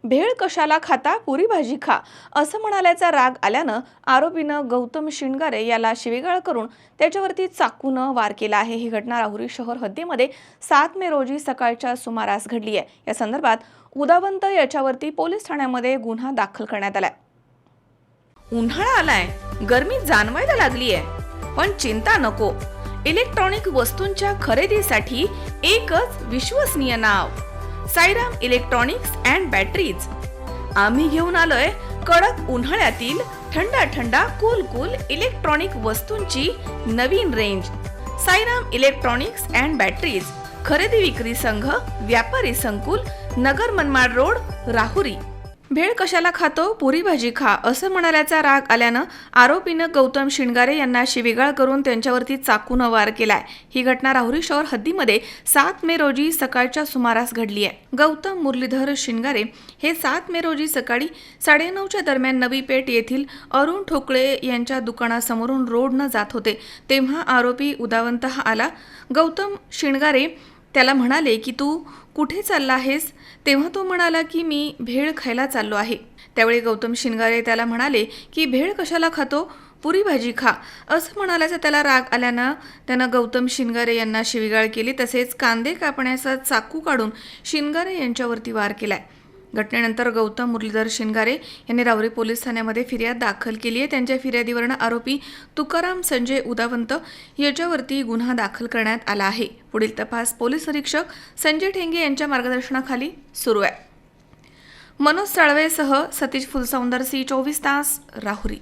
भेळ कशाला खाता, पुरी भाजी खा असं म्हणाल्याचा राग आल्यानं आरोपीनं गौतम शिणगारे याला शिवीगाळ करून त्याच्यावरती चाकूनं वार केला आहे। ही घटना राहुरी शहर हद्दीमध्ये 7 मे रोजी सकाळच्या सुमारास घडली आहे। या संदर्भात उदावंत याच्यावरती पोलीस ठाण्यामध्ये गुन्हा दाखल करण्यात आलाय। उन्हाळा आलाय, गरमी जाणवायला लागली आहे, पण चिंता नको। इलेक्ट्रॉनिक वस्तूंच्या खरेदीसाठी एकच विश्वसनीय नाव, साईराम इलेक्ट्रॉनिक्स अँड बॅटरीज। आम्ही घेऊन आलोय कडक उन्हाळ्यातील थंडा कूल इलेक्ट्रॉनिक वस्तूंची नवीन range. Sairam electronics and batteries, खरेदी विक्री संघ, व्यापारी संकुल, नगर मनमाड रोड, राहुरी। भेळ कशाला खातो, पुरी भाजी खा असं म्हणाल्याचा राग आल्यानं आरोपीनं गौतम शिणगारे यांना शिवीगाळ करून त्यांच्यावरती चाकूनं वार केलाय। ही घटना राहुरी शहर हद्दीमध्ये 7 मे रोजी सकाळच्या सुमारास घडली आहे। गौतम मुरलीधर शिणगारे हे 7 मे रोजी सकाळी 9:30च्या दरम्यान नवी पेठ येथील अरुण ठोकळे यांच्या दुकानासमोरून रोडनं जात होते, तेव्हा आरोपी उदावंत आला। गौतम शिणगारे त्याला म्हणाले की तू कुठे चालला आहेस, तेव्हा तो म्हणाला की मी भेळ खायला चाललो आहे। त्यावेळी गौतम शिणगारे त्याला म्हणाले की भेळ कशाला खातो, पुरी भाजी खा असं म्हणाल्याचा त्याला राग आल्यानं त्यानं गौतम शिणगारे यांना शिवीगाळ केली, तसेच कांदे कापण्याचा चाकू काढून शिणगारे यांच्यावरती वार केलाय। घटनेनंतर गौतम मुरलीधर शिणगारे यांनी राहुरी पोलीस ठाण्यामध्ये फिर्याद दाखल केली आहे। त्यांच्या फिर्यादीवरून आरोपी तुकाराम संजय उदावंत याच्यावरती गुन्हा दाखल करण्यात आला आहे। पुढील तपास पोलीस निरीक्षक संजय ठेंगे यांच्या मार्गदर्शनाखाली सुरू आहे। मनोज साळवेसह सतीश फुलसौंदर, C24 तास, Rahuri.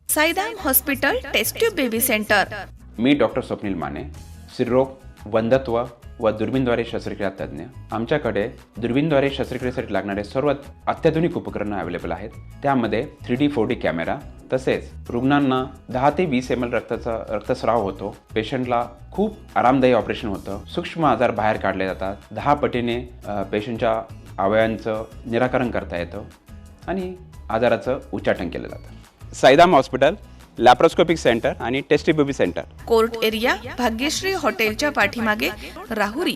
Saidam hospital test tube baby centre. मी डॉक्टर स्वप्नील माने, स्त्रीरोग, वंध्यत्व व दुर्बीणद्वारे शस्त्रक्रिया तज्ज्ञ। आमच्याकडे दुर्बीणद्वारे शस्त्रक्रियेसाठी लागणारे सर्व अत्याधुनिक उपकरणं अवेलेबल आहेत। त्यामध्ये 3D 4D कॅमेरा, तसेच रुग्णांना 10 ते 20 ml रक्तस्राव होतो। पेशंटला खूप आरामदायी ऑपरेशन होतं। सूक्ष्म आजार बाहेर काढले जातात। 10 पटीने पेशंटच्या अवयवांचं निराकरण करता येतं आणि आजाराचं उच्चाटन केलं जातं। साईदाम हॉस्पिटल, लॅप्रोस्कोपिक सेंटर आणि test tube baby centre, court area, Bhagyashree हॉटेलच्या पाठीमागे, राहुरी।